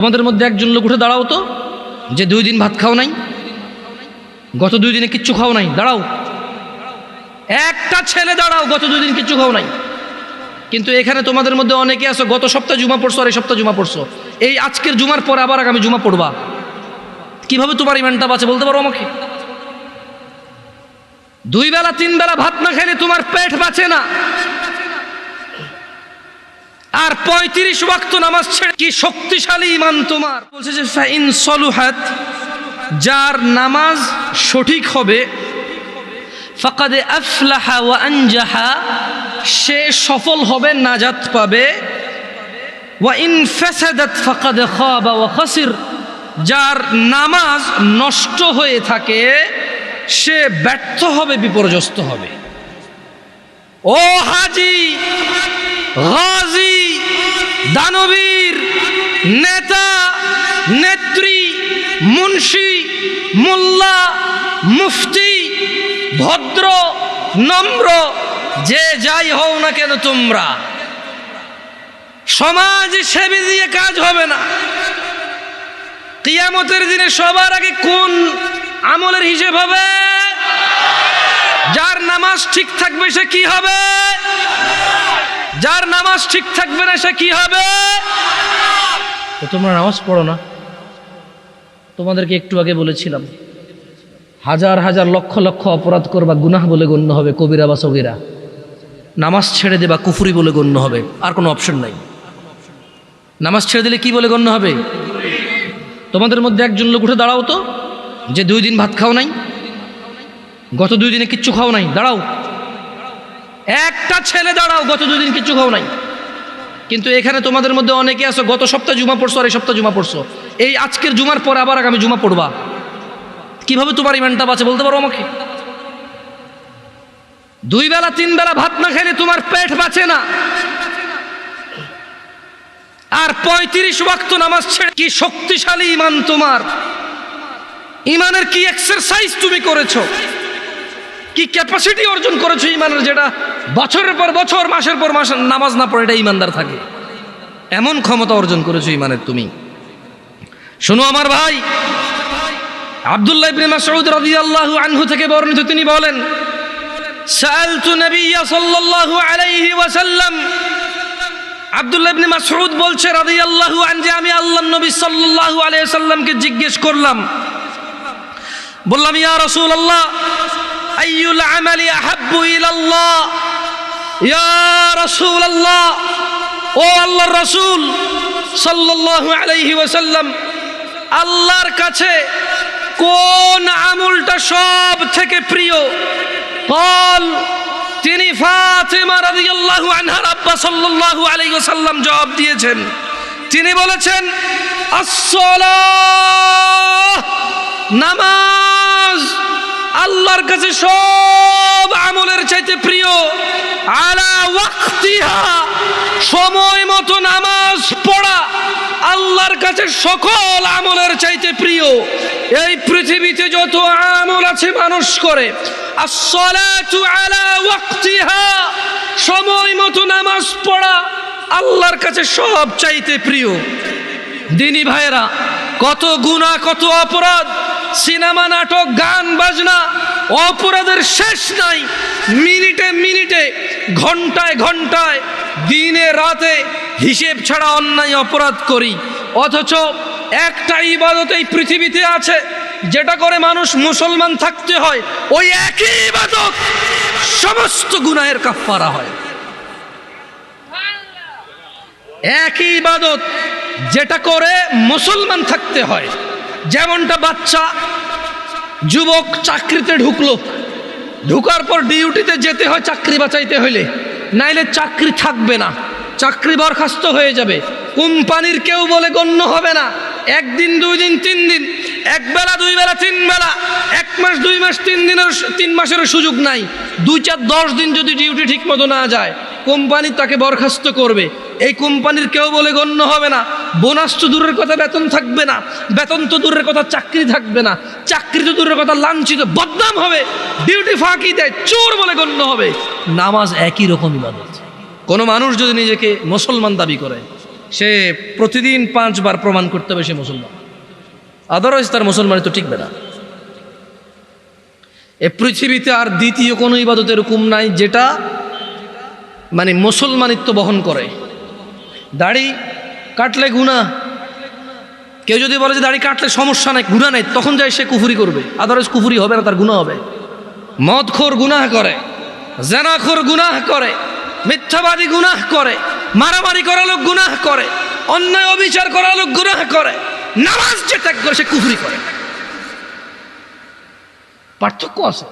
আমাদের মধ্যে একজন লোক উঠে দাঁড়াও তো, যে 2 দিন ভাত খাও নাই, গত 2 দিনে কিচ্ছু খাও নাই, দাঁড়াও। একটা ছেলে দাঁড়াও, গত 2 দিন কিচ্ছু খাও নাই। কিন্তু এখানে তোমাদের মধ্যে অনেকে আছো গত সপ্তাহে জুমা পড়ছো আর এই সপ্তাহে জুমা পড়ছো, এই আজকের জুমার পরে আবার আগামী জুমা পড়বা। কিভাবে তোমার ইমানটা বাঁচে বলতে পারো আমাকে? 2 বেলা 3 বেলা ভাত না খেলে তোমার পেট বাঁচে না, আর 35 ওয়াক্ত নামাজ ছেড়ে কি শক্তিশালী ইমান তোমার। বলছে যে ফাইন সলুহাত, যার নামাজ সঠিক হবে, ফাকাদ আফলাহা ওয়া আনজাহা, সে সফল হবে, নাজাত পাবে। ওয়া ইন ফাসাদাত ফাকাদ খাবা ওয়া খাসির, যার নামাজ নষ্ট হয়ে থাকে সে ব্যর্থ হবে, বিপর্যস্ত হবে। ও হাজি, গাজী, দানবীর, নেতা, নেত্রী, মুন্সি, মোল্লা, মুফতি, ভদ্র, নম্র, যে যাই হও না কেন, তোমরা সমাজ সেবী দিয়ে কাজ হবে না। কিয়ামতের দিনে সবার আগে কোন আমলের হিসেব হবে? যার নামাজ ঠিক থাকবে সে কি হবে? যার নামাজ ঠিক থাকবে না সে কি হবে? তো তোমরা নামাজ পড়ো না। তোমাদেরকে একটু আগে বলেছিলাম, হাজার হাজার লক্ষ লক্ষ অপরাধ করবা, গুনাহ বলে গণ্য হবে, কবিরা বা সগীরা। নামাজ ছেড়ে দেবা, কুফরি বলে গণ্য হবে, আর কোনো অপশন নাই। নামাজ ছেড়ে দিলে কি বলে গণ্য হবে? তোমাদের মধ্যে একজন লোক উঠে দাঁড়াও তো, যে 2 দিন ভাত খাও নাই, গত 2 দিনে কিচ্ছু খাও নাই, দাঁড়াও। একটা ছেলে দাঁড়াও, গত 2 দিন কিচ্ছু খাও নাই। কিন্তু এখানে তোমাদের মধ্যে অনেকে আছো গত সপ্তাহে জুমা পড়ছো আর এই সপ্তাহে জুমা পড়ছো, এই আজকের জুমার পরে আবার আগামী জুমা পড়বা। কিভাবে তোমার ইমানটা বাঁচে বলতে পারো আমাকে? 2 বেলা 3 বেলা ভাত না খেলে তোমার পেট বাঁচে না, আর 35 ওয়াক্ত নামাজ ছেড়ে কি শক্তিশালী ইমান তোমার। ইমানের কি এক্সারসাইজ তুমি করেছো, কি ক্যাপাসিটি অর্জন করেছো ইমানের, যেটা বছরের পর বছর, মাসের পর মাস নামাজ না পড়ে এটা ইমানদার থাকে, এমন ক্ষমতা অর্জন করেছো ইমানের তুমি। শোনো আমার ভাই, আব্দুল্লাহ ইবনে মাসউদ রাদিয়াল্লাহু আনহু থেকে বর্ণিত, তিনি বলেন, সাআলতু নবিয়্যা সাল্লাল্লাহু আলাইহি ওয়াসাল্লাম, আব্দুল্লাহ ইবনে মাসউদ বলছে রাদিয়াল্লাহু আনহু, যে আমি আল্লাহর নবী সাল্লাল্লাহু আলাইহি ওয়াসাল্লামকে জিজ্ঞেস করলাম, বললাম, ইয়া রাসূলুল্লাহ, আইয়ুল আমালি আহাব্বু ইলাল্লাহ, ইয়া রাসূলুল্লাহ, ও আল্লাহর রাসূল সাল্লাল্লাহু আলাইহি ওয়াসাল্লাম, আল্লাহর কাছে কোন আমলটা সব থেকে প্রিয়? قال, তিনি ফাতিমা রাদিয়াল্লাহু আনহার আব্বা সাল্লাল্লাহু আলাইহি ওয়াসাল্লাম জবাব দিয়েছেন, তিনি বলেছেন, আস-সালাহ, নামাজ আল্লাহর কাছে সব আমলের চাইতে প্রিয়। আলা ওয়াক্তিহা, সময় মতো নামাজ পড়া আল্লাহর কাছে সকল আমলের চাইতে প্রিয়। এই পৃথিবীতে যত আমল আছে মানুষ করে, আস-সালাতু আলা ওয়াক্তিহা, সময় মতো নামাজ পড়া আল্লাহর কাছে সব চাইতে প্রিয়। দিনী ভাইরা, কত গুনাহ, কত অপরাধ, সিনেমা, নাটক, গান বাজনা, অপরাধের শেষ নাই। মিনিটে মিনিটে, ঘন্টায় ঘন্টায়, দিনে রাতে হিসেব ছাড়া অন্যায় অপরাধ করি, অথচ একটা ইবাদত এই পৃথিবীতে আছে যেটা করে মানুষ মুসলমান থাকতে হয়, ওই একই ইবাদত সমস্ত গুনাহের কাফারা হয়। একই ইবাদত যেটা করে মুসলমান থাকতে হয়। যেমনটা বাচ্চা যুবক চাকরিতে ঢুকলো, ঢুকার পর ডিউটিতে যেতে হয় চাকরি বাঁচাইতে হইলে, নাইলে চাকরি থাকবে না, চাকরি বরখাস্ত হয়ে যাবে, কোম্পানির কেউ বলে গণ্য হবে না। 1 দিন 2 দিন 3 দিন, 1 বেলা 2 বেলা 3 বেলা, 1 মাস 2 মাস 3 মাসেরও সুযোগ নাই। 2 4 10 দিন যদি ডিউটি ঠিক মতো না যায়, কোম্পানি তাকে বরখাস্ত করবে। এই কোম্পানির কেউ বলে গণ্য হবে না। বোনাস তো দূরের কথা, বেতন থাকবে না, বেতন তো দূরের কথা, চাকরি থাকবে না, চাকরি তো দূরের কথা, লাঞ্ছিত, বদনাম হবে, ডিউটি ফাঁকি দেয়, চোর বলে গণ্য হবে। নামাজ একই রকম ইবাদত। কোনো মানুষ যদি নিজেকে মুসলমান দাবি করে, সে প্রতিদিন 5 বার প্রমাণ করতে হবে সে মুসলমান, আদারওয়াইজ তার মুসলমানি তো টিকবে না। এ পৃথিবীতে আর দ্বিতীয় কোনো ইবাদতের হুকুম নাই যেটা মানে মুসলমানিত্ব বহন করে। দাড়ি কাটলে গুনাহ, কেউ যদি বলে যে দাড়ি কাটলে সমস্যা নাই, গুনাহ নাই, তখন যাই সে কুফরি করবে, আদারওয়াইজ কুফরি হবে না, তার গুনাহ হবে। মদখোর গুনাহ করে, জেনাখোর গুনাহ করে, মিথ্যাবাদী গুনাহ করে, মারামারি করা লোক গুনাহ করে, অন্যায় অবিচার করা লোক গুনাহ করে, নামাজ যে ত্যাগ করে সে কুফরি করে। পার্থক্য আছে।